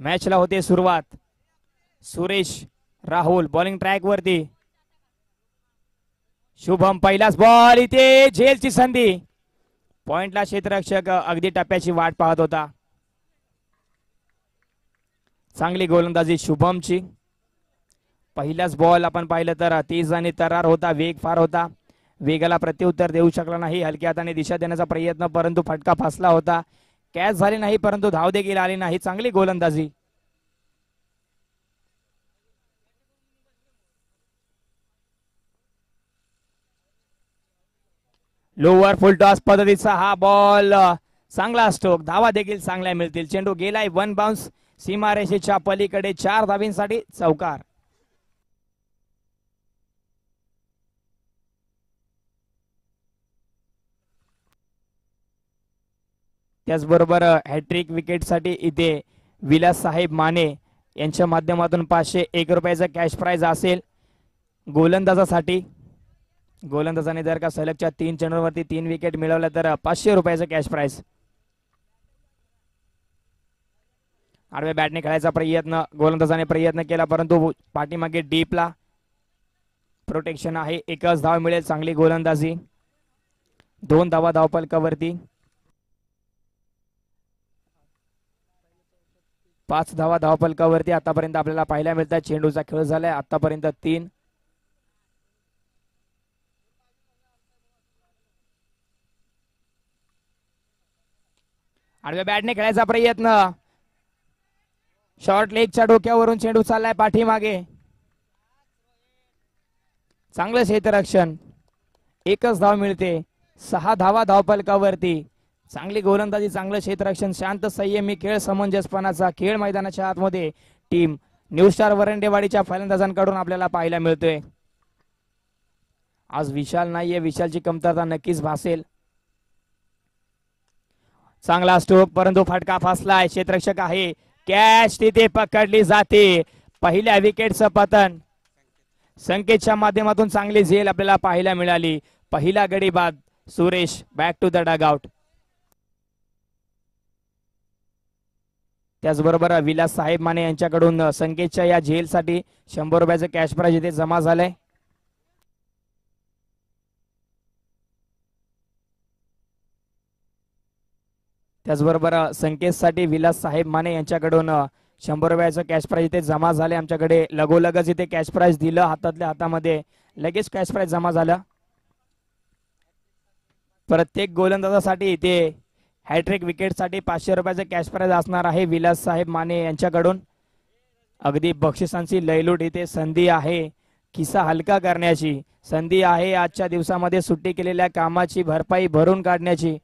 मॅचला होते सुरुवात. सुरेश राहुल बॉलिंग ट्रॅक वरती. शुभम पहिलाच बॉल, इथे झेलची संधी. पॉइंटला क्षेत्ररक्षक अगदी टप्प्याची वाट पाहत होता. चांगली गोलंदाजी शुभमची. पहिलाच बॉल आपण पाहिलं तर तेज आणि तरार होता, वेग फार होता. वेगाला प्रत्युत्तर देऊ शकला नाही. हलक्या हाताने दिशा देण्याचा प्रयत्न, परंतु फटका फसला होता. कॅच झाली नाही, परंतु धाव देखील आली नाही. चांगली गोलंदाजी. लोअर फुल टॉस पद्धतीचा हा बॉल, चांगला स्ट्रोक. धावा देखील चांगल्या मिळतील. चेंडू गेलाय वन बाउन्स सीमारेषेच्या पलीकडे. 4 धावींसाठी चौकार. त्याचबरोबर हॅट्रिक विकेटसाठी इथे विलास साहेब माने यांच्या माध्यमातून 501 रुपयाचा कॅश प्राइज असेल गोलंदाजासाठी. गोलंदाजाने जर का सलगच्या 3 चेंडूंवरती 3 विकेट मिळवल्या तर 500 रुपयाचा कॅश प्राइज. आडव्या बॅटने खेळायचा प्रयत्न, गोलंदाजाने प्रयत्न केला, परंतु पाठीमागे डीपला प्रोटेक्शन आहे. 1च धाव मिळेल. चांगली गोलंदाजी. 2 धावा धावफलकावरती. 5 धावा धावफलकावरती आतापर्यंत आपल्याला पाहायला मिळतात. चेंडूचा खेळ झालाय आतापर्यंत 3. आडव्या बॅटने खेळायचा प्रयत्न. शॉर्ट लेगच्या डोक्यावरून चेंडू चाललाय पाठीमागे. चांगलं क्षेत्ररक्षण. 1च धाव मिळते. 6 धावा धावफलकावरती. चांगली गोलंदाजी, चांगलं क्षेत्ररक्षण, शांत संयमी खेळ, समंजसपणाचा खेळ मैदानाच्या आतमध्ये टीम न्यू स्टार वरंडेवाडीच्या फलंदाजांकडून आपल्याला पाहायला मिळतोय. आज विशाल नाहीये. विशालची कमतरता नक्कीच भासेल. चांगला स्ट्रोक, परंतु फटका फसलाय. क्षेत्ररक्षक आहे. कॅच तिथे पकडली जाते. पहिल्या विकेटचं पतन. संकेतच्या माध्यमातून चांगली झेल आपल्याला पाहायला मिळाली. पहिला गडी बाद. Suresh back to the dugout. त्याचबरोबर विलास साहेब माने यांच्याकडून संकेतच्या या झेलसाठी 100 रुपयाचं कॅश प्राइज इथे जमा झालंय. त्याचबरोबर संकेतसाठी विलास साहेब माने यांच्याकडून 100 रुपयाचं कॅश प्राइज इथे जमा झाले. आमच्याकडे लगोलगच इथे कॅश प्राइज दिलं. हातातल्या हातामध्ये लगेच कॅश प्राइज जमा झालं. प्रत्येक गोलंदाजासाठी इथे हॅट्रिक विकेटसाठी 500 रुपयाचं कॅश प्राइज असणार आहे विलास साहेब माने यांच्याकडून. अगदी बक्षिसांची लयलूट इथे संधी आहे. खिसा हलका करण्याची संधी आहे. आजच्या दिवसामध्ये सुट्टी केलेल्या कामाची भरपाई भरून काढण्याची.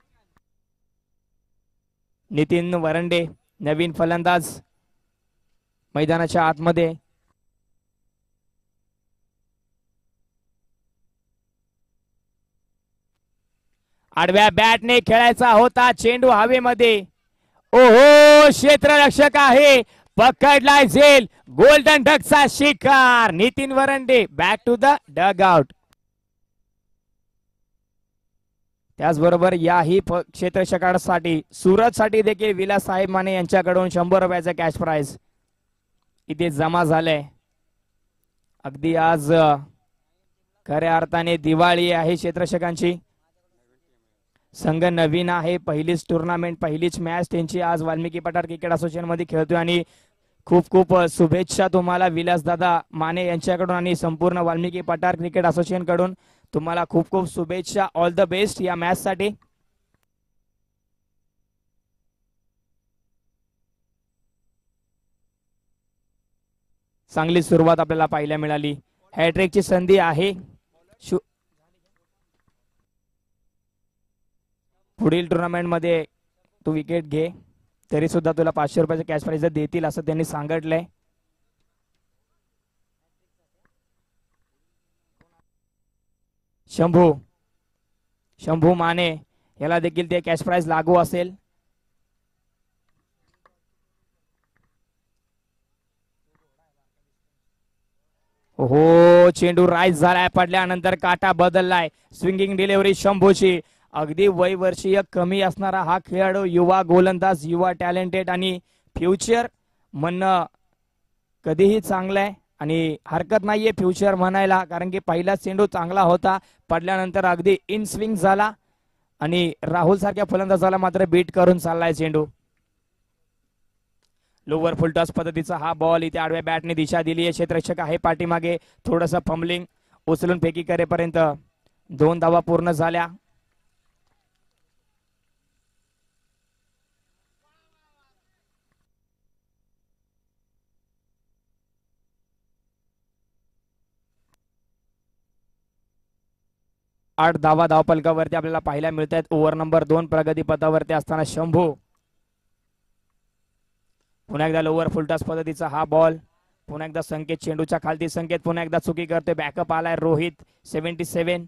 नितीन वरंडे नवीन फलंदाज मैदानाच्या आतमध्ये. आडव्या बॅटने खेळायचा होता. चेंडू हवेमध्ये. ओहो, क्षेत्ररक्षक आहे. पकडलाय झेल. गोल्डन डकचा शिकार. Nitin Varande back to the dugout. त्याचबरोबर याही क्षेत्ररक्षकासाठी सुरतसाठी देखील विलास साहेब माने यांच्याकडून 100 रुपयाचं कॅश प्राइज इथे जमा झालंय. अगदी आज खऱ्या अर्थाने दिवाळी आहे क्षेत्ररक्षकांची. संघ नवीन आहे. पहिलीच टुर्नामेंट, पहिलीच मॅच त्यांची आज वाल्मिकी पठार क्रिकेट असोसिएशन मध्ये खेळतोय. आणि खूप खूप शुभेच्छा तुम्हाला विलास दादा माने यांच्याकडून आणि संपूर्ण वाल्मिकी पठार क्रिकेट असोसिएशन कडून तुम्हाला खूप खूप शुभेच्छा. ऑल द बेस्ट या मॅच साठी. चांगली सुरुवात आपल्याला पाहायला मिळाली. हॅट्रिकची संधी आहे. पुढील टुर्नामेंट मध्ये तू विकेट घे तरी सुद्धा तुला 500 रुपयाचं कॅश प्राइज देतील असं त्यांनी सांगितलंय. शंभू माने याला देखील ते कॅश प्राइज लागू असेल. हो, चेंडू राईज झालाय. पडल्यानंतर काटा बदललाय. Swinging delivery शंभूची. अगदी वय वर्षीय कमी असणारा हा खेळाडू, युवा गोलंदाज, युवा टॅलेंटेड आणि फ्युचर म्हणणं कधीही चांगलं आहे आणि हरकत नाहीये फ्युचर म्हणायला, कारण की पहिला चेंडू चांगला होता, पडल्यानंतर अगदी इन स्विंग झाला आणि राहुल सारख्या फलंदाजाला मात्र बीट करून चाललाय चेंडू. लोवर फुल टॉस पद्धतीचा हा बॉल इथे आडव्या बॅटने दिशा दिली आहे. क्षेत्ररक्षक आहे पाठीमागे, थोडस फंबलिंग, उचलून फेकी करेपर्यंत 2 धावा पूर्ण झाल्या. आठ धावा धावपलकावरती आपल्याला पाहायला मिळत आहेत. ओव्हर नंबर 2 प्रगती पथावरती असताना शंभू. पुन्हा एकदा लोवर फुलटॉस पद्धतीचा हा बॉल, पुन्हा एकदा संकेत चेंडूच्या खालती, संकेत पुन्हा एकदा चुकी करतोय. बॅकअप आलाय रोहित 77.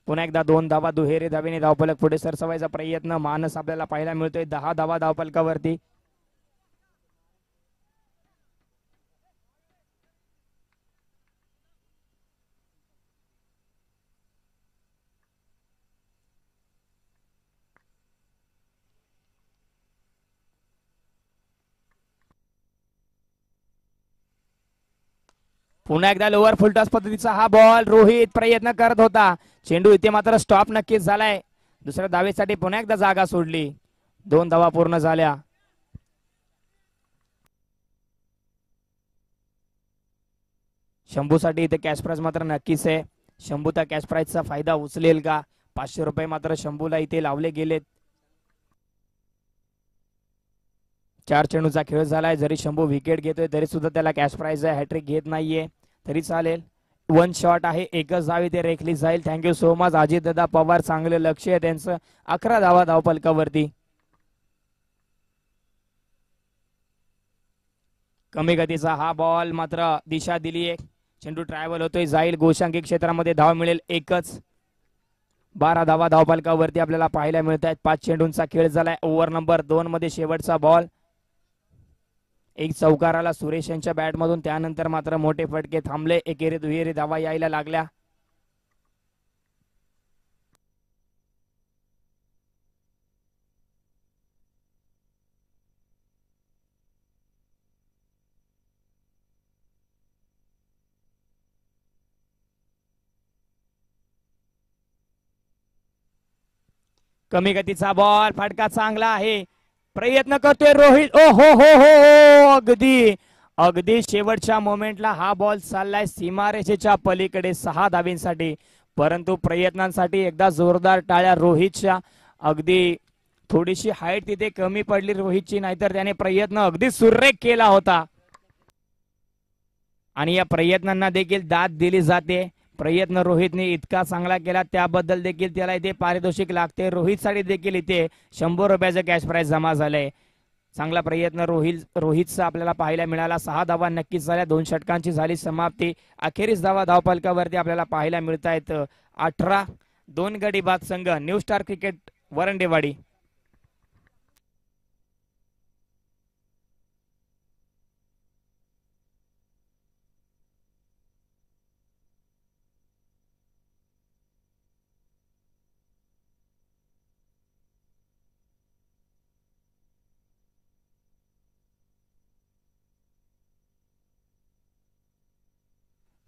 पुन्हा एकदा 2 धावा दुहेरी धावेने धावपलक पुढे सरसवायचा प्रयत्न मानस आपल्याला पाहायला मिळतोय. 10 धावा धावपलकावरती. पुन्हा एकदा लोअर फुलटॉस पद्धतीचा हा बॉल, रोहित प्रयत्न करत होता, चेंडू इथे मात्र स्टॉप नक्कीच झालाय. दुसऱ्या धावेसाठी पुन्हा एकदा जागा सोडली. 2 धावा पूर्ण झाल्या. शंभूसाठी इथे कॅश प्राइज मात्र नक्कीच आहे. शंभू त्या कॅश प्राइजचा फायदा उचलेल का? 500 रुपये मात्र शंभूला इथे लावले गेलेत. 4 चेंडूचा खेळ झालाय. जरी शंभू विकेट घेतोय तरी सुद्धा त्याला कॅश प्राइज आहे. हॅट्रिक घेत नाहीये तरी चालेल. 1 शॉट आहे, एकच धाव इथे रेखली जाईल. Thank you so much Ajit Dada Pawar, चांगले लक्ष आहे त्यांचं. 11 धावा धावपलकावरती. कमी गतीचा हा बॉल मात्र दिशा दिलीये. चेंडू ट्रॅव्हल होतोय, जाईल गोशांकी क्षेत्रामध्ये, धाव मिळेल एकच. 12 धावा धावपलकावरती आपल्याला पाहायला मिळत आहेत. 5 चेंडूंचा खेळ झालाय. ओव्हर नंबर 2 मध्ये शेवटचा बॉल. एक चौकार आला सुरेश यांच्या बॅटमधून, त्यानंतर मात्र मोठे फटके थांबले. एकेरी दुहेरी धावा यायला लागल्या. कमी गतीचा बॉल, फटका चांगला आहे, प्रयत्न करतोय रोहित. ओ हो हो हो, अगदी अगदी शेवटच्या मोमेंटला हा बॉल चाललाय सीमारेषेच्या पलीकडे 6 धावींसाठी. परंतु प्रयत्नांसाठी एकदा जोरदार टाळ्या रोहितच्या. अगदी थोडीशी हाईट तिथे कमी पडली रोहितची, नाहीतर त्याने प्रयत्न अगदी सुरेख केला होता आणि या प्रयत्नांना देखील दाद दिली जाते. प्रयत्न रोहितने इतका चांगला केला त्याबद्दल देखील त्याला इथे पारितोषिक लागते. रोहितसाठी देखील इथे 100 रुपयाचं कॅश प्राइज जमा झालंय. चांगला प्रयत्न रोहितचा आपल्याला पाहायला मिळाला. 6 धावा नक्कीच झाल्या. 2 षटकांची झाली समाप्ती. अखेरीस धावा धावपलकावरती आपल्याला पाहायला मिळत आहेत 18. 2 गडी बाद संघ new star cricket Varandewadi.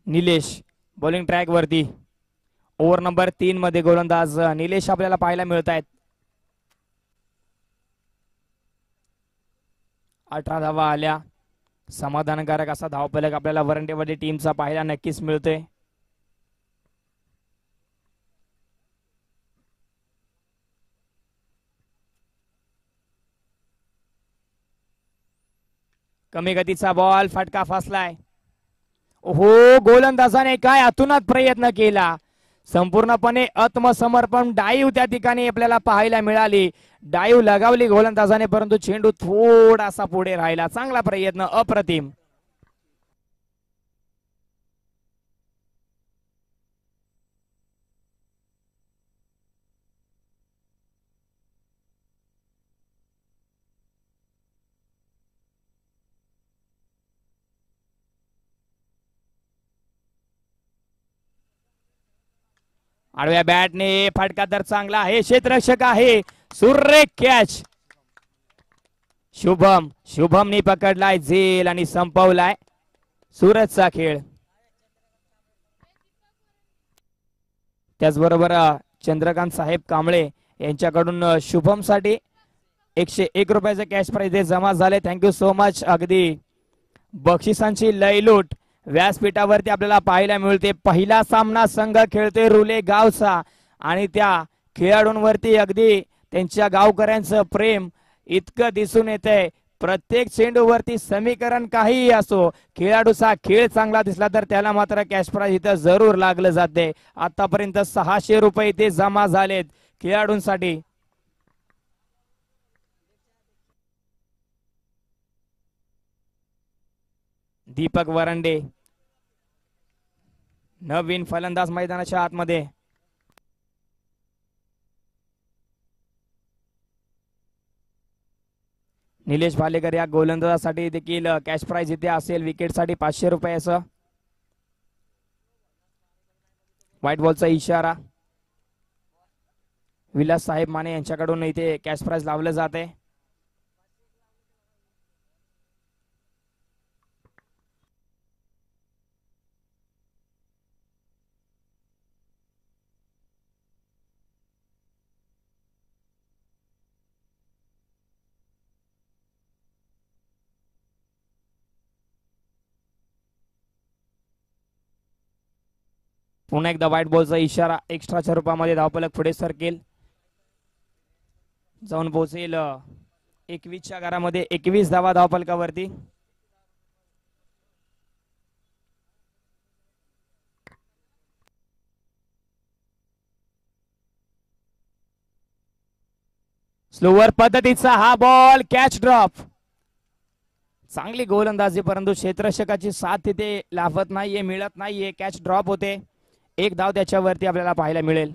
Nilesh bowling track वरती. ओव्हर नंबर 3 मध्ये गोलंदाज निलेश आपल्याला पाहायला मिळत आहेत. 18 धावा आल्या. समाधानकारक असा धावफलक आपल्याला वरंडेवाडी टीमचा पाहायला नक्कीच मिळतोय. कमी गतीचा बॉल, फटका फासलाय. हो, गोलंदाजाने काय अतुनात प्रयत्न केला. संपूर्णपणे आत्मसमर्पण डाईव्ह त्या ठिकाणी आपल्याला पाहायला मिळाली. डाईव्ह लगावली गोलंदाजाने, परंतु चेंडू थोडासा पुढे राहिला. चांगला प्रयत्न, अप्रतिम. आडव्या बॅटने फटका तर चांगला आहे. क्षेत्ररक्षक आहे, सुरेख कॅच. शुभमनी पकडलाय झेल आणि संपवलाय सुरतचा खेळ. त्याचबरोबर चंद्रकांत साहेब कांबळे यांच्याकडून शुभम साठी 101 रुपयाचे कॅश प्राइज जमा झाले. Thank you so much. अगदी बक्षिसांची लयलूट व्यासपीठावरती आपल्याला पाहायला मिळते. पहिला सामना संघ खेळतोय रुले गावचा आणि त्या खेळाडूंवरती अगदी त्यांच्या गावकऱ्यांचं प्रेम इतकं दिसून येतंय. प्रत्येक चेंडूवरती समीकरण काहीही असो, खेळाडूचा खेळ चांगला दिसला तर त्याला मात्र कॅश प्राइज इथं जरूर लागलं जाते. आतापर्यंत 600 रुपये इथे जमा झालेत खेळाडूंसाठी. दीपक वरंडे नवीन फलंदाज मैदानाच्या आतमध्ये. निलेश भालेकर या गोलंदाजासाठी देखील कॅश प्राइज इथे असेल. विकेटसाठी 500 रुपयाचं. व्हाईट बॉलचा इशारा विलास साहेब माने यांच्याकडून इथे कॅश प्राइज लावलं जाते. पुन्हा एकदा व्हाईट बॉलचा इशारा. एक्स्ट्राच्या रूपामध्ये धावफलक पुढे सरकेल, जाऊन पोहोचेल 21च्या घरामध्ये. 21 धावा धावफलकावरती. स्लोवर पद्धतीचा हा बॉल कॅच ड्रॉप. चांगली गोलंदाजी परंतु क्षेत्ररक्षकाची साथ तिथे लाभत नाहीये, मिळत नाहीये. कॅच ड्रॉप होते. एक धाव त्याच्यावरती आपल्याला पाहायला मिळेल.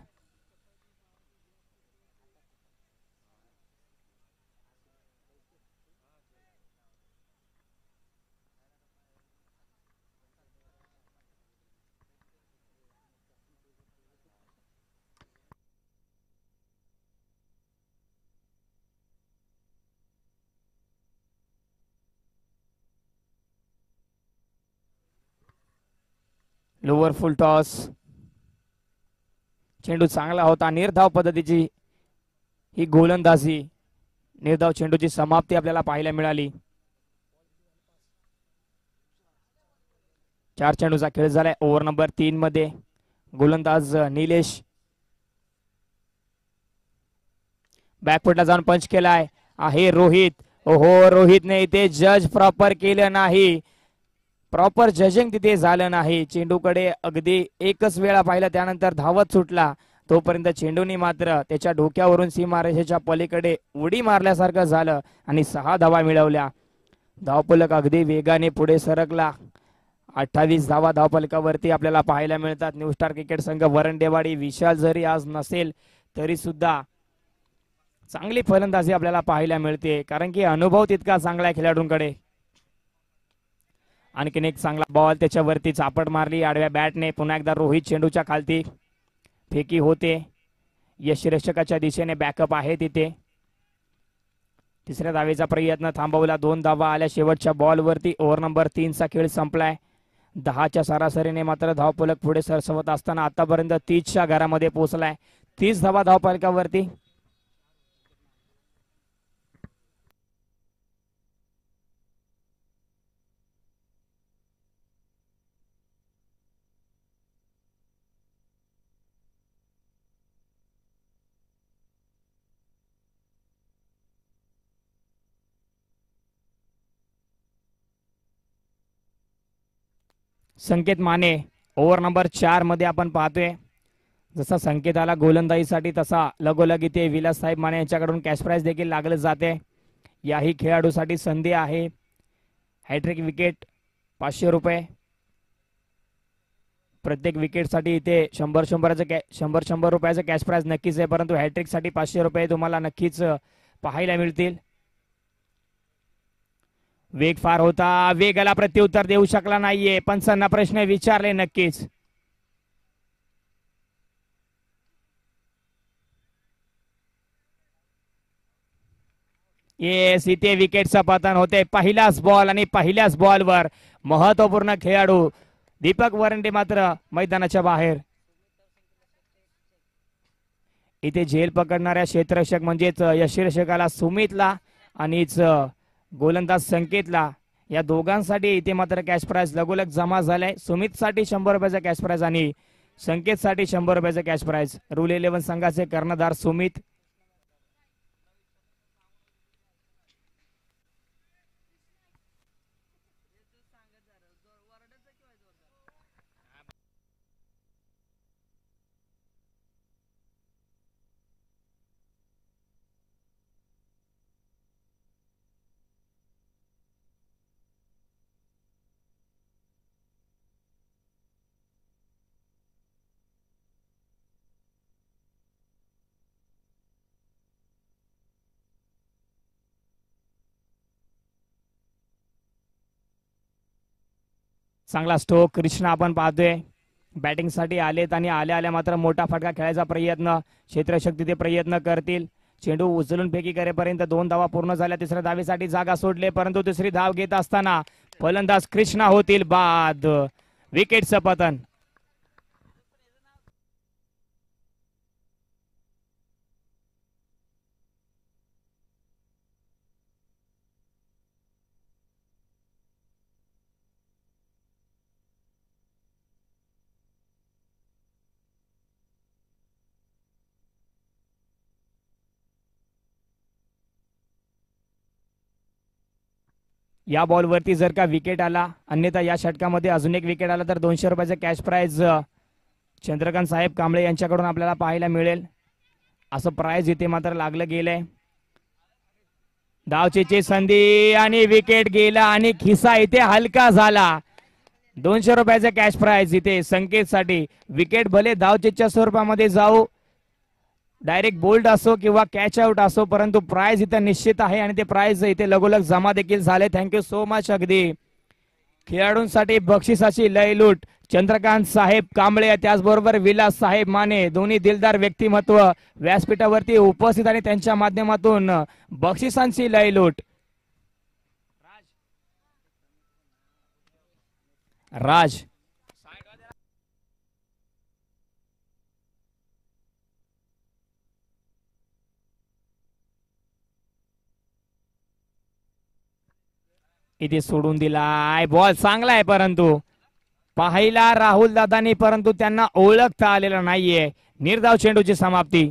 लोअर फुल टॉस. चेंडू चांगला होता. निर्धाव पद्धतीची ही गोलंदाजी. निर्धाव चेंडूची समाप्ती आपल्याला पाहायला मिळाली. 4 चेंडूचा खेळ झालाय ओव्हर नंबर 3 मध्ये. गोलंदाज निलेश बॅकफुटला जाऊन पंच केलाय. आहे रोहित. ओहो, रोहितने इथे जज प्रॉपर केलं नाही. प्रॉपर जजिंग तिथे झालं नाही. चेंडूकडे अगदी एकच वेळा पाहिलं, त्यानंतर धावत सुटला. तोपर्यंत चेंडूने मात्र त्याच्या डोक्यावरून सीमारेषेच्या पलीकडे उडी मारल्यासारखं झालं आणि 6 धावा मिळवल्या. धावफलक अगदी वेगाने पुढे सरकला. 28 धावा धावफलकावरती आपल्याला पाहायला मिळतात. न्यू स्टार क्रिकेट संघ वरंडेवाडी विशाल जरी आज नसेल तरी सुद्धा चांगली फलंदाजी आपल्याला पाहायला मिळते, कारण की अनुभव तितका चांगला आहे खेळाडूंकडे. आणखीन एक चांगला बॉल त्याच्यावरती चापट मारली आडव्या बॅटने. पुन्हा एकदा रोहित चेंडूच्या खालती. फेकी होते. यष्टिरक्षकाच्या दिशेने बॅकअप आहे तिथे. तिसऱ्या धावेचा प्रयत्न थांबवला. 2 धावा आल्या शेवटच्या बॉलवरती. ओव्हर नंबर 3 चा खेळ संपलाय. 10च्या सरासरीने मात्र धावफलक पुढे सरसवत असताना आतापर्यंत 30च्या घरामध्ये पोहोचलाय. 30 धावा धावफलकावरती. संकेत माने ओव्हर नंबर 4 मध्ये आपण पाहतोय. जसा संकेत आला गोलंदाजीसाठी तसा लगोलग इथे विलास साहेब माने यांच्याकडून कॅश प्राइज देखील लागलं जाते. याही खेळाडूसाठी संधी आहे. हॅट्रिक विकेट 500 रुपये. प्रत्येक विकेटसाठी इथे 100 रुपयाचं कॅश प्राइज नक्कीच आहे, परंतु हॅट्रिक साठी 500 रुपये तुम्हाला नक्कीच पाहायला मिळतील. वेग फार होता. वेगाला प्रत्युत्तर देऊ शकला नाहीये. पंचांना प्रश्न विचारले नक्कीच. येस, इथे विकेटचं पतन होते. पहिलाच बॉल आणि पहिल्याच बॉलवर महत्वपूर्ण खेळाडू दीपक वरंडे मात्र मैदानाच्या बाहेर. इथे झेल पकडणाऱ्या क्षेत्ररक्षक म्हणजेच यष्टिरक्षकाला सुमितला आणि गोलंदाज संकेतला, या दोघांसाठी इथे मात्र कॅश प्राइज लगोलग जमा झालाय. सुमितसाठी 100 रुपयाचा कॅश प्राइज आणि संकेतसाठी 100 रुपयाचा कॅश प्राइज. रूल 11 संघाचे कर्णधार सुमित. चांगला स्ट्रोक कृष्णा आपण पाहतोय. बॅटिंग साठी आलेत आणि आल्या आल्या मात्र मोठा फटका खेळायचा प्रयत्न क्षेत्ररक्षक तिथे प्रयत्न करतील. चेंडू उचलून फेकी करेपर्यंत 2 धावा पूर्ण झाल्या. तिसऱ्या धावेसाठी जागा सोडले, परंतु तिसरी धाव घेत असताना फलंदाज कृष्णा होतील बाद. विकेटचं पतन. या बॉलवरती जर का विकेट आला, अन्यथा या षटकामध्ये अजून एक विकेट आला तर 200 रुपयाचा कॅश प्राइज चंद्रकांत साहेब कांबळे यांच्याकडून आपल्याला पाहायला मिळेल. असं प्राइज इथे मात्र लागलं गेलंय. धावचेची संधी आणि विकेट गेला आणि खिसा इथे हलका झाला. 200 रुपयाचा कॅश प्राइज इथे संकेतसाठी. विकेट भले धावचेच्या स्वरूपामध्ये जाऊ, डायरेक्ट बोल्ड असो किंवा कॅच आउट असो, परंतु प्राइज इथे निश्चित आहे आणि ते प्राइज इथे लगोलग जमा देखील झाले. Thank you so much. अगदी खेळाडूंसाठी बक्षिसाची लयलूट. चंद्रकांत साहेब कांबळे त्याचबरोबर विलास साहेब माने दोन्ही दिलदार व्यक्तिमत्व व्यासपीठावरती उपस्थित आणि त्यांच्या माध्यमातून बक्षिसांची लयलूट. राज इथे सोडून दिलाय. बॉल चांगला आहे, परंतु पाहिला राहुल दादानी, परंतु त्यांना ओळखता आलेला नाहीये. निर्धाव चेंडूची समाप्ती.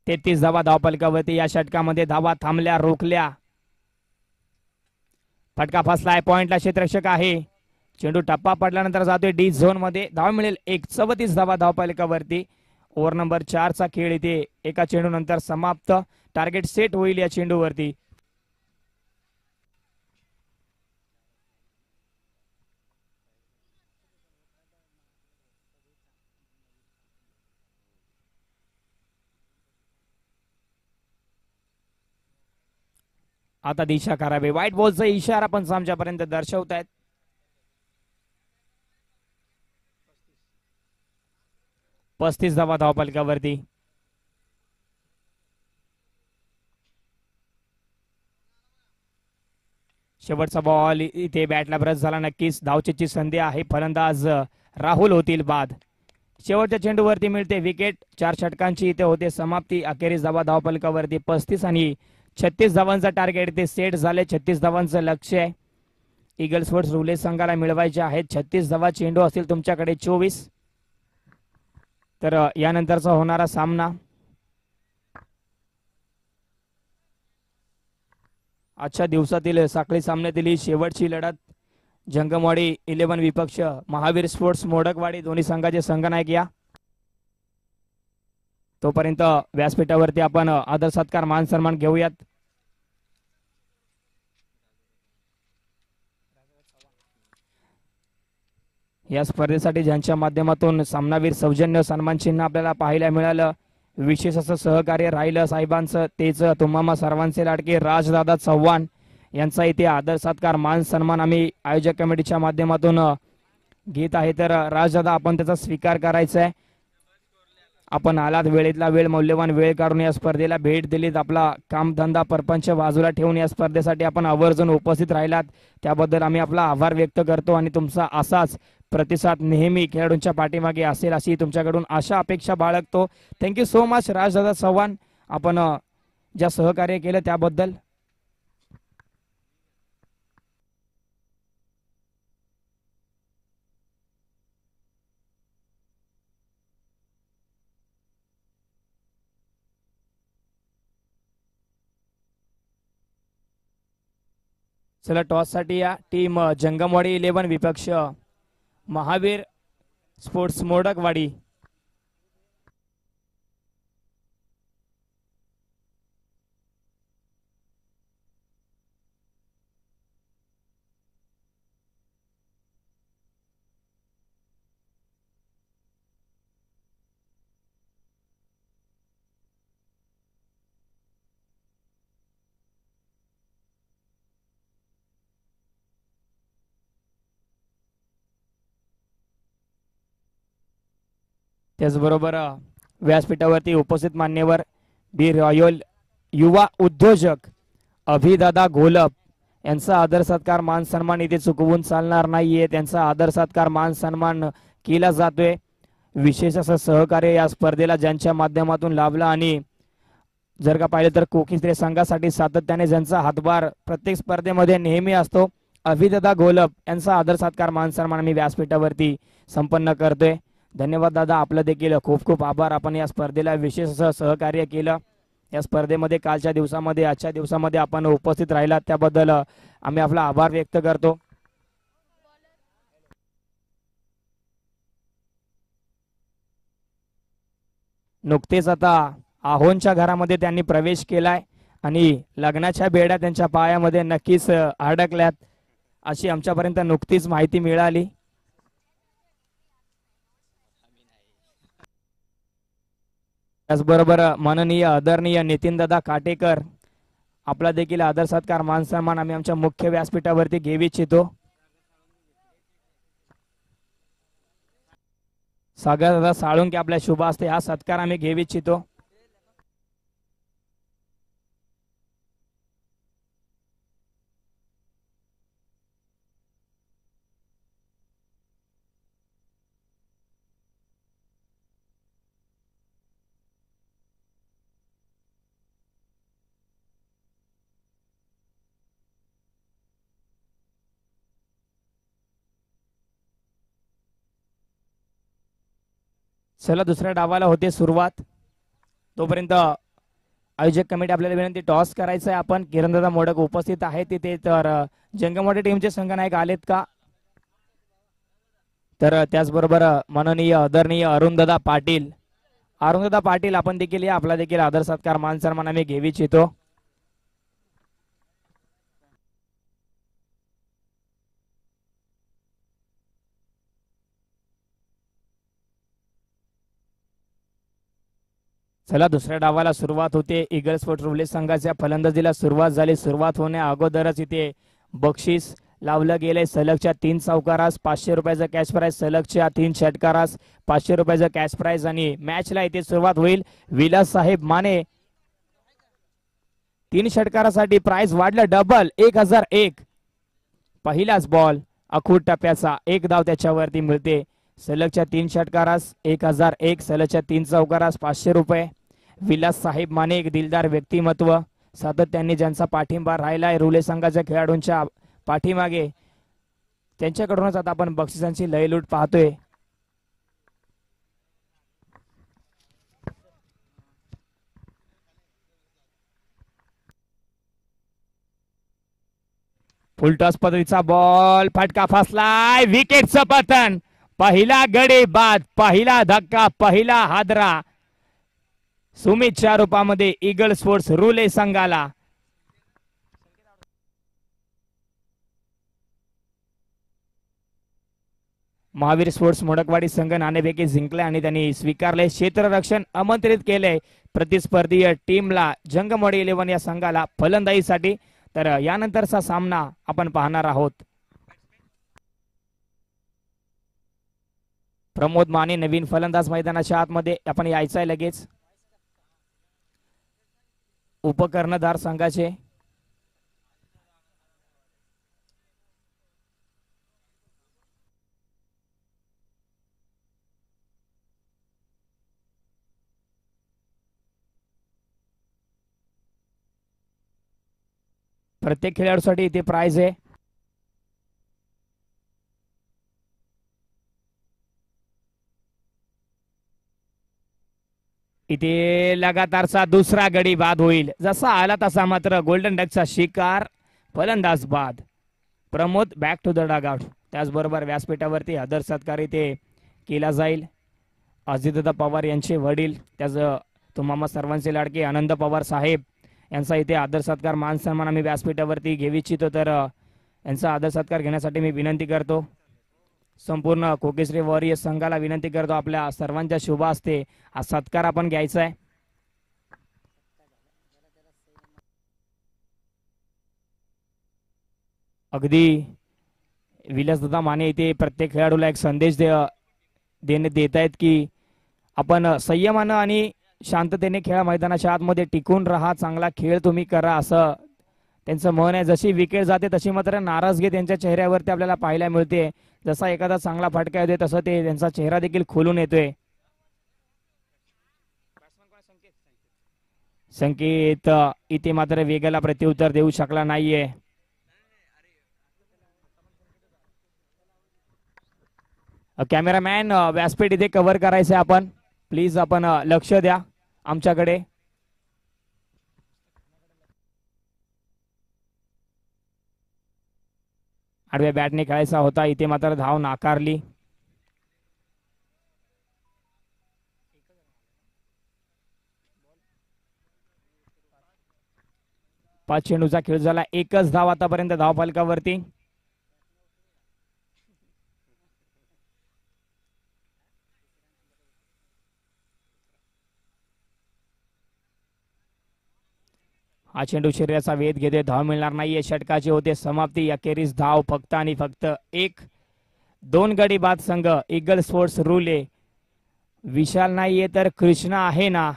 33 धावा धावफलकावरती. या षटकामध्ये धावा थांबल्या, रोखल्या. फटका फसलाय. पॉइंटला क्षेत्ररक्षक आहे. चेंडू टप्पा पडल्यानंतर जातोय डी झोन मध्ये. धाव मिळेल 34 धावा धावफलकावरती. ओव्हर नंबर 4 चा खेळ इथे एका चेंडू नंतर समाप्त. टार्गेट सेट होईल या चेंडूवरती. आता दिशा करावी. व्हाईट बॉलचा इशारा पण आमच्यापर्यंत दर्शवतायत. 35 धावा धावफलकावरती. शेवटचा बॉल इथे बॅटला ब्रश झाला. नक्कीच धावचेची संधी आहे. फलंदाज राहुल होतील बाद. शेवटच्या चेंडूवरती मिळते विकेट. 4 षटकांची इथे होते समाप्ती. अखेरीस धावा धावफलकावरती 35 आणि 36 धावांचा टार्गेट इथे सेट झाले. 36 धावांचं लक्ष्य आहे. ईगल स्पोर्ट्स रुले संघाला मिळवायचे आहेत 36 धावा. चेंडू असतील तुमच्याकडे 24. तर यानंतरचा होणारा सामना आजच्या दिवसातील साखळी सामन्यातील ही शेवटची लढत. जंगमवाडी 11 विपक्ष महावीर स्पोर्ट्स मोडकवाडी दोन्ही संघाचे संघनायक या. तोपर्यंत व्यासपीठावरती आपण आदर सत्कार मान सन्मान घेऊयात. या स्पर्धेसाठी ज्यांच्या माध्यमातून सामनावीर सौजन्य सन्मान चिन्ह आपल्याला पाहायला मिळालं, विशेष असं सहकार्य राहिलं साहेबांचं, तेच तुम्हा सर्वांचे लाडके राजदादा चव्हाण यांचा इथे आदर सत्कार मान सन्मान आम्ही आयोजक कमिटीच्या माध्यमातून घेत आहे. तर राजदादा आपण त्याचा स्वीकार करायचा आहे. आपण आलात वेळेतला वेळ मौल्यवान वेळ काढून या स्पर्धेला भेट दिलीत, आपला कामधंदा परपंच बाजूला ठेवून या स्पर्धेसाठी आपण आवर्जून उपस्थित राहिलात त्याबद्दल आम्ही आपला आभार व्यक्त करतो आणि तुमचा असाच प्रतिसाद नेहमी खेळाडूंच्या पाठीमागे असेल अशी तुमच्याकडून आशा अपेक्षा बाळगतो. थँक्यू सो मच राजदादा चव्हाण, आपण ज्या सहकार्य केलं त्याबद्दल. चला टॉस साठी या टीम जंगमवाडी 11 विपक्ष महावीर स्पोर्ट्स मोडकवाडी. त्याचबरोबर व्यासपीठावरती उपस्थित मान्यवर बी रॉयल युवा उद्योजक अभिदादा घोलप यांचा आदर सत्कार मान सन्मान इथे चुकवून चालणार नाहीये. त्यांचा आदर सत्कार मान सन्मान केला जातोय. विशेष असं सहकार्य या स्पर्धेला ज्यांच्या माध्यमातून लाभलं आणि जर का पाहिलं तर कोकित्रे संघासाठी सातत्याने ज्यांचा हातभार प्रत्येक स्पर्धेमध्ये नेहमी असतो अभिदादा घोलप यांचा आदर सत्कार मान सन्मान मी व्यासपीठावरती संपन्न करतोय. धन्यवाद दादा, आपलं देखील खूप खूप आभार. आपण या स्पर्धेला विशेष असं सहकार्य केलं. या स्पर्धेमध्ये कालच्या दिवसामध्ये आजच्या दिवसामध्ये आपण उपस्थित राहिलात त्याबद्दल आम्ही आपला आभार व्यक्त करतो. नुकतेच आता आहोंच्या घरामध्ये त्यांनी प्रवेश केलाय आणि लग्नाच्या बेड्या त्यांच्या पायामध्ये नक्कीच अडकल्यात अशी आमच्यापर्यंत नुकतीच माहिती मिळाली. त्याचबरोबर माननीय आदरणीय नितीनदादा काटेकर आपला देखील आदर सत्कार मान सन्मान आम्ही आमच्या मुख्य व्यासपीठावरती घेऊ इच्छितो. सागरदादा साळुंके आपल्या शुभ हस्ते हा सत्कार आम्ही घेऊ इच्छितो. चला दुसऱ्या डावाला होते सुरुवात. तोपर्यंत आयोजक कमिटी आपल्याला विनंती टॉस करायचं आहे. आपण किरणदादा मोडक उपस्थित आहेत तिथे, तर जंगमवाडी टीमचे संघनायक आलेत का? तर त्याचबरोबर माननीय आदरणीय अरुणदादा पाटील, अरुणदादा पाटील आपण देखील या, आपला देखील आदर सत्कार मान सन्मान आम्ही घेऊ इच्छितो. चला दुसऱ्या डावाला सुरुवात होते. ईगल स्पोर्ट्स रुले संघाच्या फलंदाजीला सुरुवात झाली. सुरुवात होण्या अगोदरच इथे बक्षीस लावलं गेले. सलगच्या 3 चौकारास 500 रुपयाचा कॅश प्राइज, सलगच्या 3 षटकारास 500 रुपयाचा कॅश प्राइज आणि मॅचला इथे सुरुवात होईल. विलास साहेब माने 3 षटकारासाठी प्राइज वाढलं डबल 1001. पहिलाच बॉल अखूट टप्प्याचा 1 धाव त्याच्यावरती मिळते. सलगच्या 3 षटकारास 1001, सलगच्या 3 चौकारास 500 रुपये. विलास साहेब माने एक दिलदार व्यक्तिमत्व, सातत्याने ज्यांचा पाठिंबा राहिलाय रुले संघाच्या खेळाडूंच्या पाठीमागे, त्यांच्याकडूनच आता आपण बक्षिसांची लयलूट पाहतोय. फुलटॉस पद्धतीचा बॉल फटका फसलाय, विकेटचं पतन. पहिला गडी बाद, पहिला धक्का, पहिला हादरा सुमितच्या रूपामध्ये ईगल स्पोर्ट्स रुले संघाला. महावीर स्पोर्ट्स मोडकवाडी संघ नाणेफेकी जिंकले आणि त्यांनी स्वीकारले क्षेत्ररक्षण आमंत्रित केले प्रतिस्पर्धीय टीमला जंगमवाडी 11 या संघाला फलंदाजीसाठी. तर यानंतरचा सामना आपण पाहणार आहोत. प्रमोद माने नवीन फलंदाज मैदानाच्या आतमध्ये आपण यायचं आहे लगेच. उपकर्णधार संघाचे प्रत्येक खेळाडूसाठी इथे प्राइज आहे. इथे लगातारचा दुसरा गडी बाद होईल. जसा आला तसा मात्र गोल्डन डकचा शिकार फलंदाज बाद. Pramod back to the dugout. त्याचबरोबर व्यासपीठावरती आदर सत्कार इथे केला जाईल. अजितदादा पवार यांचे वडील त्याच तुम्हा सर्वांचे लाडके आनंद पवार साहेब यांचा इथे आदर सत्कार मान सन्मान आम्ही व्यासपीठावरती घेऊ इच्छितो. तर यांचा आदर सत्कार घेण्यासाठी मी विनंती करतो. संपूर्ण कोकेश्री वॉरियर्स संघाला विनंती करतो आपल्या सर्वांच्या शुभ हस्ते हा सत्कार आपण घ्यायचा आहे. अगदी विलासदादा माने इथे प्रत्येक खेळाडूला एक संदेश देत आहेत की आपण संयमानं आणि शांततेने खेळा, मैदानाच्या आतमध्ये टिकून राहा, चांगला खेळ तुम्ही करा असं त्यांचं मन आहे. जशी विकेट जाते तशी मात्र नाराजगी त्यांच्या चेहऱ्यावरती आपल्याला पाहायला मिळते. जसा एखादा चांगला फटका येतोय तसं ते त्यांचा चेहरा देखील खोलून येतोय. संकेत इथे मात्र वेगाला प्रत्युत्तर देऊ शकला नाहीये. कॅमेरामॅन व्यासपीठ इथे कव्हर करायचंय आपण, प्लीज आपण लक्ष द्या आमच्याकडे. आडव्या बॅटने खेळायचा होता, इथे मात्र धाव नाकारली. पाच चेंडूचा खेळ झाला, एकच धाव आतापर्यंत धाव फलकावरती. हा चेंडू शरीराचा वेध घेते, धाव मिळणार नाहीये. षटकाचे होते समाप्ती, अखेरीस धाव फक्त आणि फक्त एक. 2 गडी बाद संघ. ईगल स्पोर्ट्स रूल आहे, विशाल नाहीये तर कृष्णा आहे ना.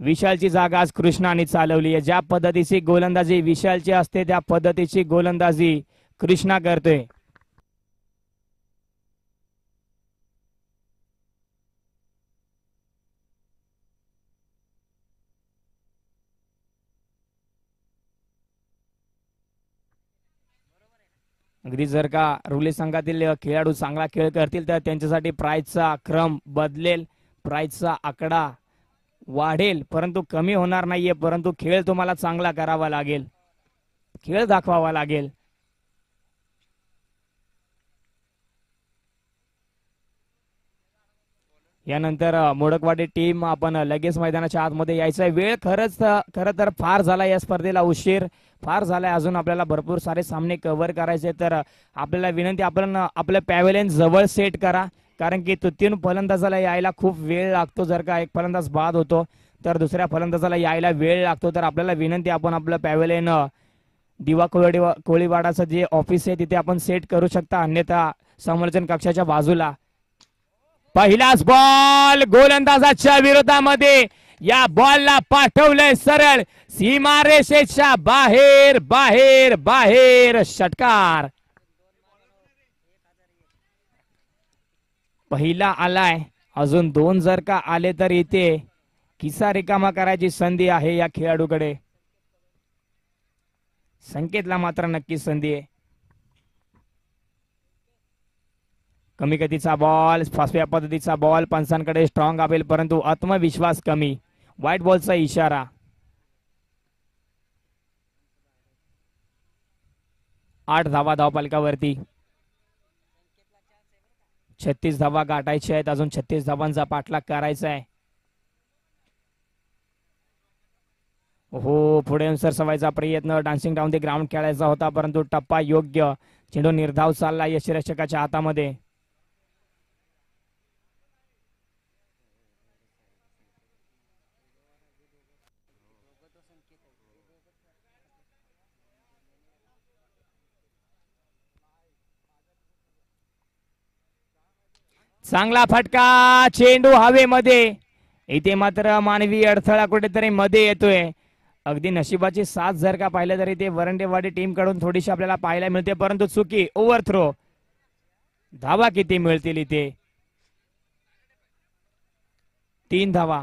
विशालची जागा आज कृष्णाने चालवली आहे. ज्या पद्धतीची गोलंदाजी विशालची असते त्या पद्धतीची गोलंदाजी कृष्णा करतोय. अगदी जर का रुले संघातील खेळाडू चांगला खेळ करतील तर त्यांच्यासाठी प्राइजचा क्रम बदलेल, प्राइजचा आकडा वाढेल, परंतु कमी होणार नाहीये. परंतु खेळ तुम्हाला चांगला करावा लागेल, खेळ दाखवावा लागेल. यानंतर मोडकवाडी टीम आपण लगेच मैदानाच्या आतमध्ये यायचंय. वेळ खरं तर फार झाला, या स्पर्धेला उशीर फार झालाय. अजून आपल्याला भरपूर सारे सामने कव्हर करायचे. तर आपल्याला विनंती, आपण आपलं पॅव्हेलियन जवळ सेट करा, कारण की तीन फलंदाजाला यायला खूप वेळ लागतो. जर का एक फलंदाज बाद होतो तर दुसऱ्या फलंदाजाला यायला वेळ लागतो. तर आपल्याला विनंती, आपण आपलं पॅव्हेलियन दिवा कोळीवाडाचं जे ऑफिस आहे तिथे आपण सेट करू शकता, अन्यथा संवर्धन कक्षाच्या बाजूला. पहिलाच बॉल गोलंदाजाच्या विरोधामध्ये, या बॉलला पाठवलंय सरळ सीमारेषेच्या बाहेर बाहेर बाहेर. षटकार पहिला आलाय, अजून 2 जर का आले तर इथे किस्सा रिकामा करायची संधी आहे या खेळाडूकडे. संकेतला मात्र नक्की संधी आहे. कमी गतीचा बॉल, फास्ट्या पद्धतीचा बॉल पंचांकडे स्ट्रॉंग आवेल, परंतु आत्मविश्वास कमी. व्हाईट बॉलचा इशारा. आठ धावा धावफलकावरती. 36 धावा गाठायच्या आहेत, अजून 36 धावांचा पाठलाग करायचा आहे. हो, पुढे सरसवायचा प्रयत्न, डान्सिंग डाऊन द ग्राउंड खेळायचा होता, परंतु टप्पा योग्य. चेंडू निर्धाव चालला यष्टिरक्षकाच्या हातामध्ये. चांगला फटका, चेंडू हवेमध्ये. इथे मात्र मानवी अडथळा कुठेतरी मध्ये येतोय. अगदी नशिबाची साथ जर का पाहिलं तरी ते वरंडेवाडी टीम कडून थोडीशी आपल्याला पाहायला मिळते, परंतु चुकी. Over throw. धावा किती मिळतील इथे? 3 धावा.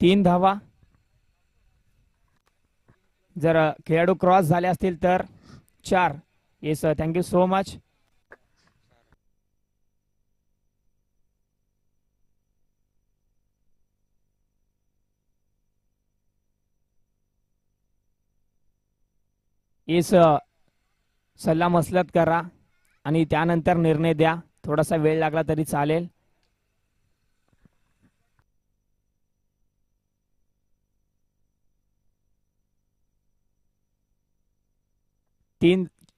तीन धावा. जर खेळाडू क्रॉस झाले असतील तर 4. Yes thank you so much. Yes सल्ला मसलत करा आणि त्यानंतर निर्णय द्या. थोडासा वेळ लागला तरी चालेल.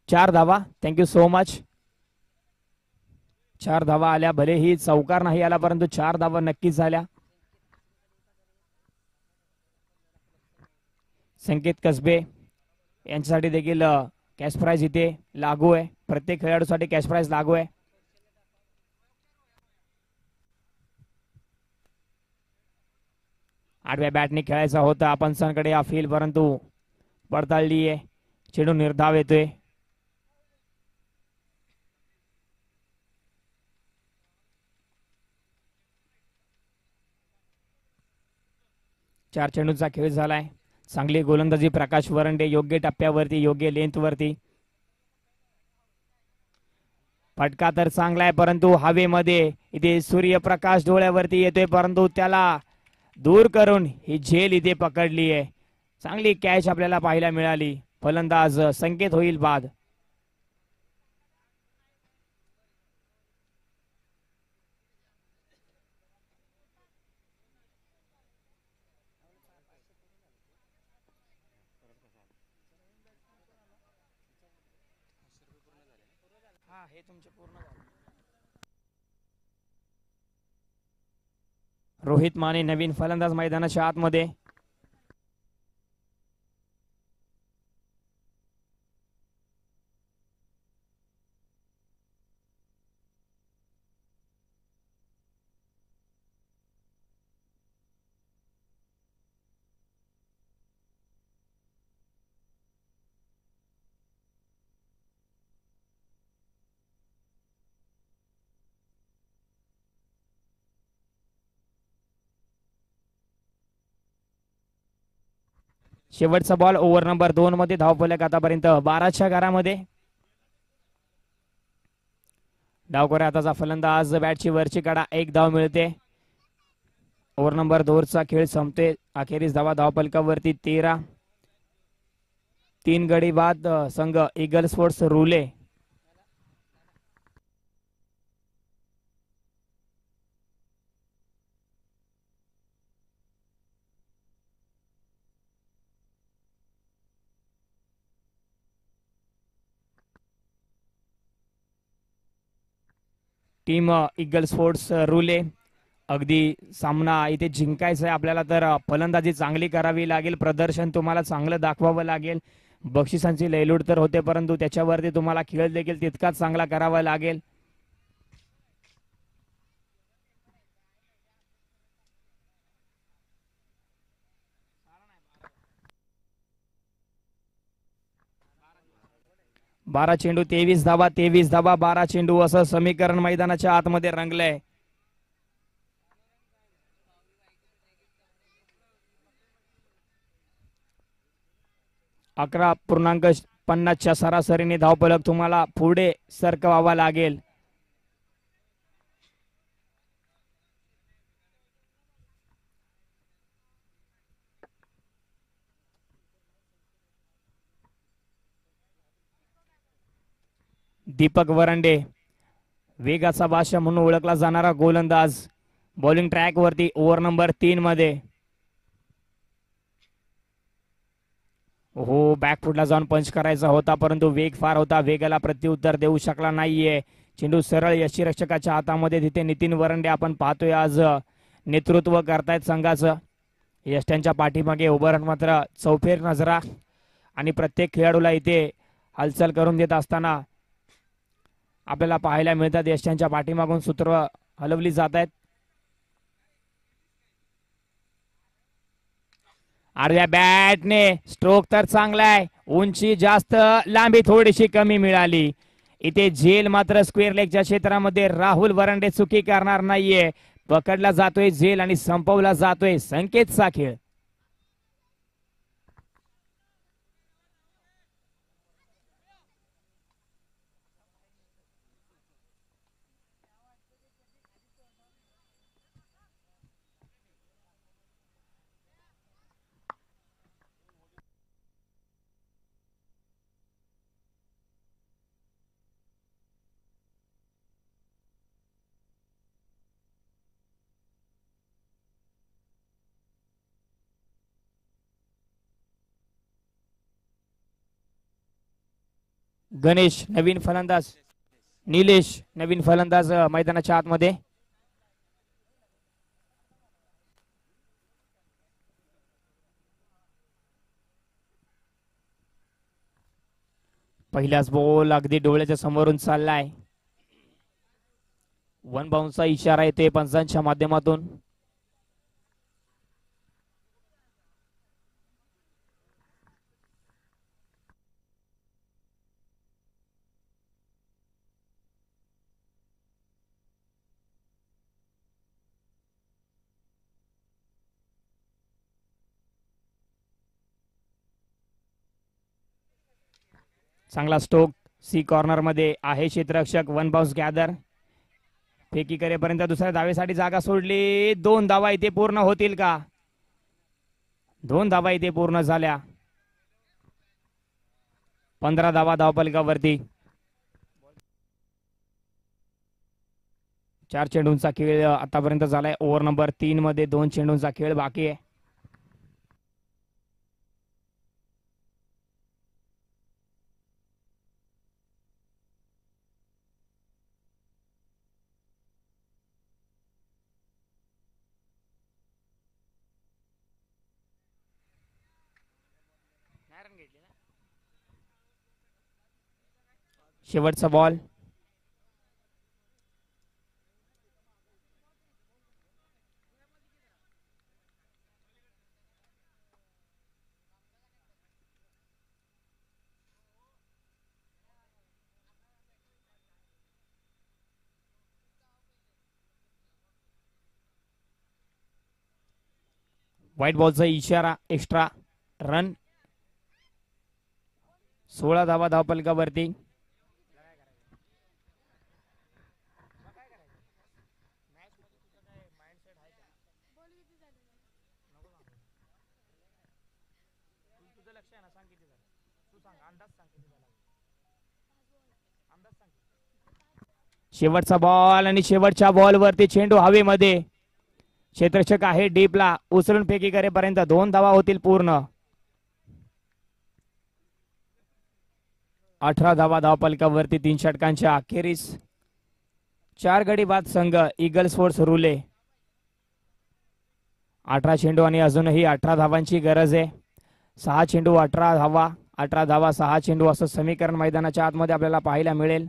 4 धावा. Thank you so much. 4 धावा आल्या. भलेही चौकार नाही आला, परंतु 4 धावा नक्कीच झाल्या. संकेत कसबे यांच्यासाठी देखील कॅश प्राइज इथे लागू आहे. प्रत्येक खेळाडूसाठी कॅश प्राइज लागू आहे. आठव्या बॅटने खेळायचा होता पंचांकडे हा फील, परंतु पडताळली आहे. चेंडू निर्धाव येतोय. चार चेंडूंचा खेळ झालाय. चांगली गोलंदाजी प्रकाश वरंडे. योग्य टप्प्यावरती, योग्य लेंथ वरती. फटका तर चांगला आहे, परंतु हवेमध्ये. इथे सूर्यप्रकाश डोळ्यावरती येतोय, परंतु त्याला दूर करून ही झेल इथे पकडली आहे. चांगली कॅच आपल्याला पाहायला मिळाली. फलंदाज संकेत होईल बाद. रोहित माने नवीन फलंदाज मैदानाच्या आतमध्ये. शेवटचा बॉल ओव्हर नंबर 2 मध्ये. धावफलक आतापर्यंत 12च्या घरामध्ये. डावखोऱ्या हाताचा फलंदाज बॅटची वरची कडा. 1 धाव मिळते. ओव्हर नंबर 2 चा खेळ संपते. अखेरीस धावा धावफलकावरती 13. 3 गडी बाद संघ eagle sports Rule. Team eagle sports Rule. अगदी सामना इथे जिंकायचा आहे आपल्याला, तर फलंदाजी चांगली करावी लागेल. प्रदर्शन तुम्हाला चांगलं दाखवावं लागेल. बक्षिसांची लयलूट तर होते, परंतु त्याच्यावरती तुम्हाला खेळ देखील तितकाच चांगला करावा लागेल. बारा चेंडू 23 धावा. 23 धावा 12 चेंडू असं समीकरण मैदानाच्या आतमध्ये रंगलंय. 11.50च्या सरासरीने धावफलक तुम्हाला पुढे सरकवावा लागेल. दीपक वरंडे वेगाचा बादशाह म्हणून ओळखला जाणारा गोलंदाज बॉलिंग ट्रॅक वरती ओव्हर नंबर 3 मध्ये. हो बॅकफुटला जाऊन पंच करायचा होता, परंतु वेग फार होता. वेगाला प्रत्युत्तर देऊ शकला नाहीये. चेंडू सरळ यष्टीरक्षकाच्या हातामध्ये. तिथे नितीन वरंडे आपण पाहतोय आज नेतृत्व करतायत संघाचं. यष्ट्यांच्या पाठीमागे उभं राहून मात्र चौफेर नजरा आणि प्रत्येक खेळाडूला इथे हालचाल करून देत असताना आपल्याला पाहायला मिळतात. यष्ट्यांच्या पाठीमागून सूत्र हलवली जात आहेत. आडव्या बॅटने स्ट्रोक तर चांगला आहे, उंची जास्त, लांबी थोडीशी कमी मिळाली. इथे झेल मात्र स्क्वेअर लेगच्या क्षेत्रामध्ये राहुल वरंडे चुकी करणार नाहीये. पकडला जातोय झेल आणि संपवला जातोय संकेतचा खेळ. गणेश नवीन फलंदाज, निलेश नवीन फलंदाज मैदानाच्या आतमध्ये. पहिलाच बॉल अगदी डोळ्याच्या समोरून चाललाय. वन बाउन्सचा इशारा येतोय पंचांच्या माध्यमातून. चांगला स्ट्रोक सी कॉर्नर मध्ये आहे. क्षेत्ररक्षक वन बाउन्स गॅदर. फेकी करेपर्यंत दुसऱ्या धावेसाठी जागा सोडली. 2 धावा इथे पूर्ण होतील का? 2 धावा इथे पूर्ण झाल्या. 15 धावा धावफलकावरती. 4 चेंडूंचा खेळ आतापर्यंत झालाय. ओव्हर नंबर 3 मध्ये 2 चेंडूंचा खेळ बाकी आहे. शेवटचा बॉल. व्हाईट बॉलचा इशारा. Extra run. 16 धावा धावफलकावरती. शेवटचा बॉल आणि शेवटच्या बॉलवरती चेंडू हवेमध्ये. क्षेत्ररक्षक आहे डीपला. उचलून फेकी करेपर्यंत 2 धावा होतील पूर्ण. 18 धावा धावफलकावरती 3 षटकांच्या अखेरीस. 4 गडी बाद संघ ईगल स्पोर्ट्स रुले. 18 चेंडू आणि अजूनही 18 धावांची गरज आहे. 6 चेंडू 18 धावा, 18 धावा 6 चेंडू असं समीकरण मैदानाच्या आतमध्ये आपल्याला पाहायला मिळेल.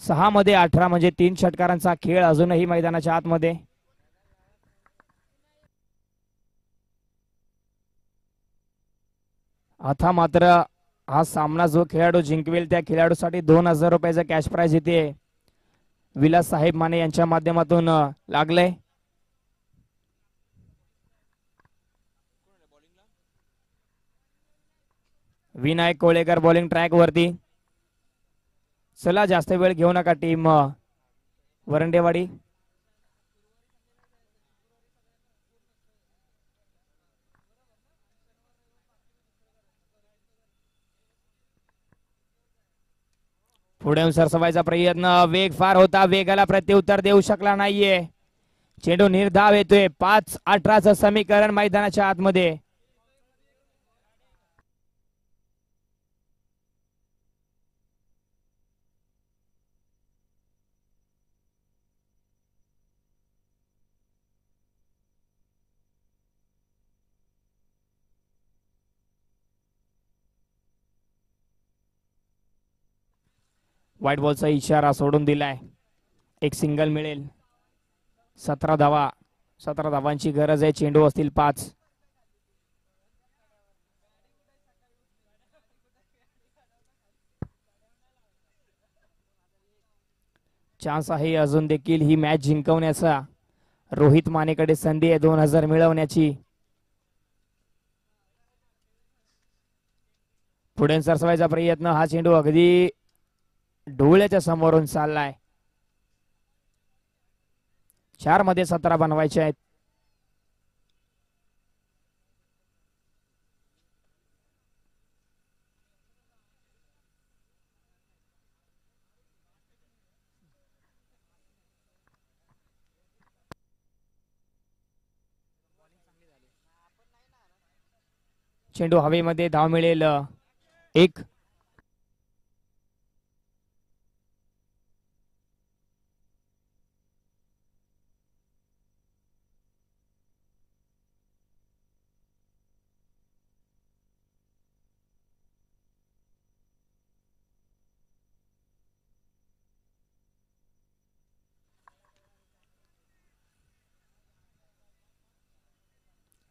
6 मध्ये 18 म्हणजे 3 षटकारांचा खेळ अजूनही मैदानाच्या आतमध्ये. आता मात्र हा सामना जो खेळाडू जिंकवेल त्या खेळाडूसाठी 2000 रुपयाचा कॅश प्राइज इथे विलास साहेब माने यांच्या माध्यमातून लागले. विनायक कोळेकर बॉलिंग ट्रॅक वरती. चला जास्त वेळ घेऊ नका टीम वरंडेवाडी. पुढे सरसवायचा प्रयत्न. वेग फार होता, वेगाला प्रत्युत्तर देऊ शकला नाहीये. चेंडू निर्धाव येतोय. 5-18चं समीकरण मैदानाच्या आतमध्ये. व्हाईट बॉलचा इशारा सोडून दिलाय. एक सिंगल मिळेल. 17 धावा, 17 धावांची गरज आहे. चेंडू असतील 5. चान्स आहे अजून देखील ही मॅच जिंकवण्याचा. रोहित मानेकडे संधी आहे 2000 मिळवण्याची. पुढे सरसवायचा प्रयत्न. हा चेंडू अगदी डोळ्याच्या समोरून चाललाय. 4 मध्ये 17 बनवायचे आहेत. चेंडू हवेमध्ये. धाव मिळेल 1.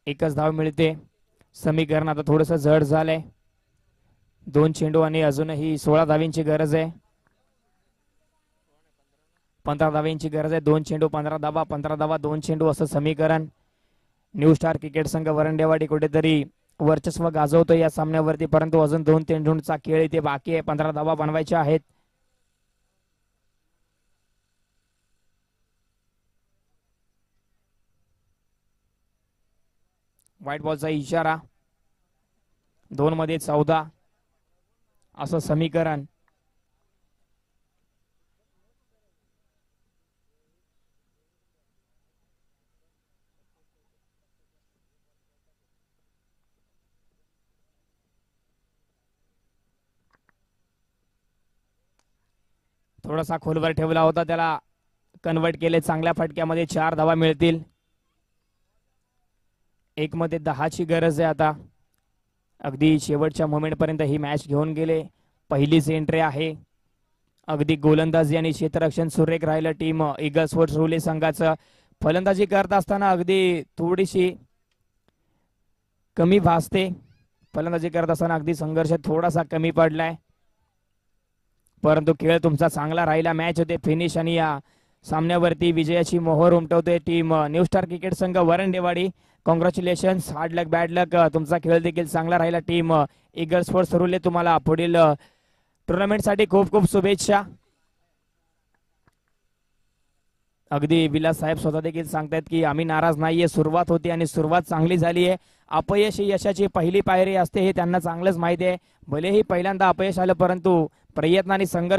एकच धाव मिळते. समीकरण आता थोडंसं जड झालंय. 2 चेंडू आणि अजूनही 16 धावींची गरज आहे. 15 धावींची गरज आहे. 2 चेंडू 15 धावा, 15 धावा 2 चेंडू असं समीकरण. न्यू स्टार क्रिकेट संघ वरंडेवाडी कुठेतरी वर्चस्व गाजवतो या सामन्यावरती, परंतु अजून 2 चेंडूंचा खेळ इथे बाकी आहे. 15 धावा बनवायच्या आहेत. व्हाईट बॉलचा इशारा. 2 मध्ये 14 असं समीकरण. थोडासा खोलवर ठेवला होता, त्याला कन्वर्ट केले चांगल्या फटक्यामध्ये. 4 धावा मिळतील. 1 मध्ये 10 ची गरज आहे आता. अगदी शेवटच्या मोमेंट पर्यंत ही मॅच घेऊन गेले. पहिलीच एंट्री आहे. अगदी गोलंदाजी आणि क्षेत्ररक्षण सुरेख राहिलं टीम ईगल स्पोर्ट्स रुले संघाचं. फलंदाजी करत असताना अगदी थोडीशी कमी भासते. फलंदाजी करत असताना अगदी संघर्ष थोडासा कमी पडलाय, परंतु खेळ तुमचा चांगला राहिला. मॅच होते फिनिश आणि या सामन्यावरती विजयाची मोहर उमटवते टीम न्यू स्टार क्रिकेट संघ वरंडेवाडी. कॉंग्रॅच्युलेशन्स. हार्ड लक बॅड लक. तुमचा खेळ देखील चांगला राहिला टीम ईगल स्पोर्ट्स रुले. तुम्हाला पुढील टुर्नामेंटसाठी खूप खूप शुभेच्छा. अगदी विलास साहेब स्वतः देखील सांगतायत की आम्ही नाराज नाहीये. सुरुवात होती आणि सुरुवात चांगली झाली आहे. अपयश ही यशाची पहिली पायरी असते हे त्यांना चांगलंच माहिती आहे. भलेही पहिल्यांदा अपयश आलं, परंतु प्रयत्न आणि संघर्ष